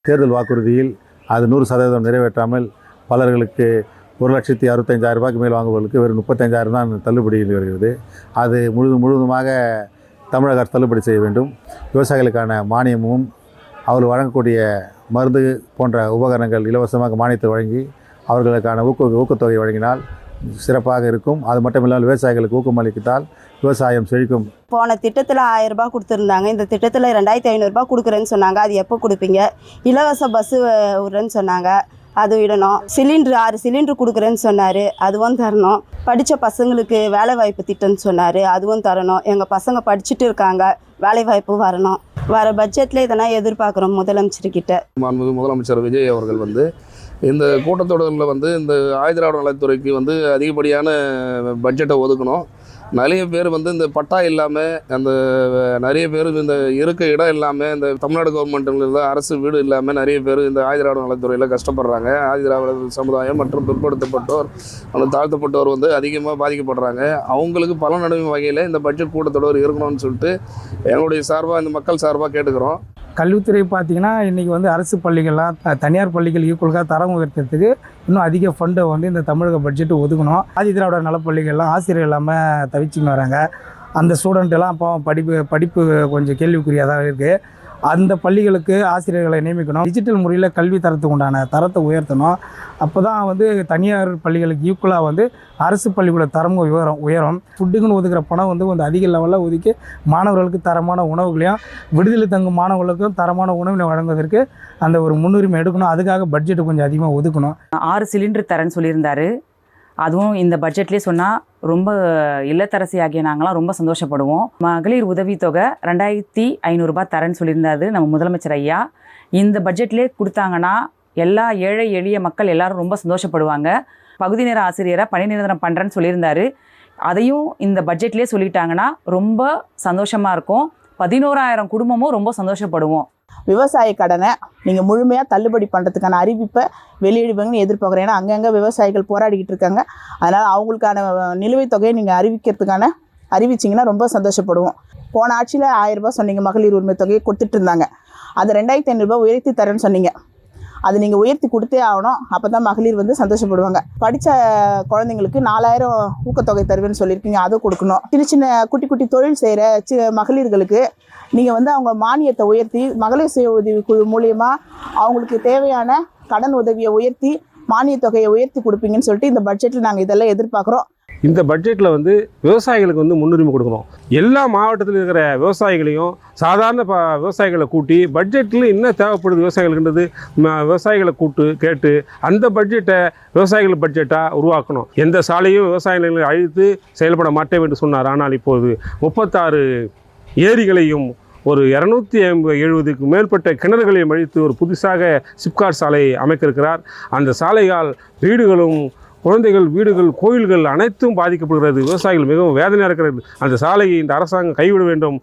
தேர்தல் வாக்குறுதியில் அது 100% நிறைவேற்றாமல் பலர்களுக்கு 1,65,000 ரூபாய்க்கு மேல் வாங்குவதற்கு வெறும் 35,000 தான் தள்ளுபடி வருகிறது. அது முழுவதுமாக தமிழக அரசு தள்ளுபடி செய்ய வேண்டும். விவசாயிகளுக்கான மானியமும் அவர்கள் வழங்கக்கூடிய மருந்து போன்ற உபகரணங்கள் இலவசமாக மானியத்தை வழங்கி அவர்களுக்கான ஊக்கத்தொகை வழங்கினால் சிறப்பாக இருக்கும். அது மட்டுமில்லாமல் விவசாயிகளுக்கு ஊக்கம் அளித்தால் விவசாயம் செழிக்கும். போன திட்டத்தில் 1000 ரூபாய் கொடுத்துருந்தாங்க. இந்த திட்டத்தில் 2,500 ரூபாய் கொடுக்குறேன்னு சொன்னாங்க. அது எப்போ கொடுப்பீங்க? இலவச பஸ்ஸு விடுறேன்னு சொன்னாங்க, அது விடணும். சிலிண்ட்ரு 6 சிலிண்ட்ரு கொடுக்குறேன்னு சொன்னார், அதுவும் தரணும். படித்த பசங்களுக்கு வேலைவாய்ப்பு திட்டம்னு சொன்னார், அதுவும் தரணும். எங்கள் பசங்க படிச்சுட்டு இருக்காங்க, வேலைவாய்ப்பு வரணும். வர பட்ஜெட்டில் இதெல்லாம் எதிர்பார்க்குறோம் முதலமைச்சர்கிட்ட. முதலமைச்சர் விஜய் அவர்கள் இந்த கூட்டத்தொடரில் இந்த ஆயுதிராவிட நலத்துறைக்கு அதிகப்படியான பட்ஜெட்டை ஒதுக்கணும். நிறைய பேர் இந்த பட்டா இல்லாமல் நிறைய பேர் இந்த இருக்க இடம் இல்லாமல் இந்த தமிழ்நாடு கவர்மெண்ட்டில் அரசு வீடு இல்லாமல் நிறைய பேர் இந்த ஆயுதிராவிட நலத்துறையில் கஷ்டப்படுறாங்க. ஆயுதிராவிட சமுதாயம் மற்றும் பிற்படுத்தப்பட்டோர் தாழ்த்தப்பட்டோர் அதிகமாக பாதிக்கப்படுறாங்க. அவங்களுக்கு பலனடையும் வகையில் இந்த பட்ஜெட் கூட்டத்தொடர் இருக்கணும்னு சொல்லிட்டு எங்களுடைய சார்பாக இந்த மக்கள் சார்பாக கேட்டுக்கிறோம். கல்வித்துறை பார்த்திங்கன்னா இன்றைக்கி அரசு பள்ளிகள்லாம் தனியார் பள்ளிகள் ஈக்குவலாக தரம் உயர்த்துறதுக்கு இன்னும் அதிக ஃபண்டை இந்த தமிழக பட்ஜெட்டு ஒதுக்கணும். ஆதிதிராவிட நலப்பள்ளிகள்லாம் ஆசிரியர் இல்லாமல் தவிச்சின்னு வராங்க. அந்த ஸ்டூடெண்ட்டெல்லாம் அப்போ படிப்பு கொஞ்சம் கேள்விக்குறியாக தான் இருக்குது. அந்த பள்ளிகளுக்கு ஆசிரியர்களை நியமிக்கணும். டிஜிட்டல் முறையில் கல்வி தரத்துக்கு உண்டான தரத்தை உயர்த்தணும். அப்போ தான் தனியார் பள்ளிகளுக்கு ஈக்குவலாக அரசு பள்ளிக்கூட தரம் உயரும். ஃபுட்டுக்குன்னு ஒதுக்குற பணம் கொஞ்சம் அதிக லெவலில் ஒதுக்கி மாணவர்களுக்கு தரமான உணவுகளையும் விடுதலை தங்கும் மாணவர்களுக்கும் தரமான உணவினை வழங்குவதற்கு அந்த ஒரு முன்னுரிமை எடுக்கணும். அதுக்காக பட்ஜெட்டு கொஞ்சம் அதிகமாக ஒதுக்கணும். 6 சிலிண்டர் தரேன்னு சொல்லியிருந்தார். அதுவும் இந்த பட்ஜெட்லேயே சொன்னால் ரொம்ப இல்லத்தரசி ஆகிய நாங்களாம் ரொம்ப சந்தோஷப்படுவோம். மகளிர் உதவித்தொகை 2,500 ரூபாய் தரேன்னு சொல்லியிருந்தாரு நம்ம முதலமைச்சர் ஐயா. இந்த பட்ஜெட்லேயே கொடுத்தாங்கன்னா எல்லா ஏழை எளிய மக்கள் எல்லாரும் ரொம்ப சந்தோஷப்படுவாங்க. பகுதி நேர ஆசிரியரை பணி நிரந்தரம் பண்ணுறேன்னு சொல்லியிருந்தாரு. அதையும் இந்த பட்ஜெட்லேயே சொல்லிட்டாங்கன்னா ரொம்ப சந்தோஷமாக இருக்கும். 11,000 குடும்பமும் ரொம்ப சந்தோஷப்படுவோம். விவசாய கடனை நீங்கள் முழுமையாக தள்ளுபடி பண்ணுறதுக்கான அறிவிப்பை வெளியிடுவாங்கன்னு எதிர்பார்க்குறேன். ஏன்னா அங்கங்கே விவசாயிகள் போராடிக்கிட்டு இருக்காங்க. அதனால் அவங்களுக்கான நிலுவைத் தொகையை நீங்கள் அறிவிச்சிங்கன்னா ரொம்ப சந்தோஷப்படுவோம். போன ஆட்சியில் 1000 ரூபாய் சொன்னீங்க, மகளிர் உரிமை தொகையை கொடுத்துட்டு இருந்தாங்க. அது 2,500 ரூபாய் உயர்த்தி தரேன்னு சொன்னீங்க. அது நீங்கள் உயர்த்தி கொடுத்தே ஆகணும். அப்போ தான் மகளிர் சந்தோஷப்படுவாங்க. படித்த குழந்தைங்களுக்கு 4,000 ஊக்கத்தொகை தருவேன்னு சொல்லியிருக்கீங்க, அதை கொடுக்கணும். சின்ன குட்டி குட்டி தொழில் செய்கிற மகளிர்களுக்கு நீங்கள் அவங்க மானியத்தை உயர்த்தி மகளிர் சுய உதவி குழு மூலியமாக அவங்களுக்கு தேவையான கடன் உதவியை உயர்த்தி மானியத் தொகையை உயர்த்தி கொடுப்பீங்கன்னு சொல்லிட்டு இந்த பட்ஜெட்டில் நாங்கள் இதெல்லாம் எதிர்பார்க்குறோம். இந்த பட்ஜெட்டில் விவசாயிகளுக்கு முன்னுரிமை கொடுக்கணும். எல்லா மாவட்டத்தில் இருக்கிற விவசாயிகளையும் சாதாரண விவசாயிகளை கூட்டி பட்ஜெட்டில் என்ன தேவைப்படுது விவசாயிகளுக்குன்றது விவசாயிகளை கேட்டு அந்த பட்ஜெட்டை விவசாயிகள் பட்ஜெட்டாக உருவாக்கணும். எந்த சாலையும் விவசாயிகளை அழித்து செயல்பட மாட்டேன் என்று சொன்னார். ஆனால் இப்போது 36 ஏரிகளையும் ஒரு 270க்கு மேற்பட்ட கிணறுகளையும் அழித்து ஒரு புதுசாக சிப்காட் சாலை அமைக்க இருக்கிறார். அந்த சாலையால் வீடுகளும் குழந்தைகள் வீடுகள் கோயில்கள் அனைத்தும் பாதிக்கப்படுகிறது. விவசாயிகள் மிகவும் வேதனையாக இருக்கிறது. அந்த சாலையை இந்த அரசாங்கம் கைவிட வேண்டும்.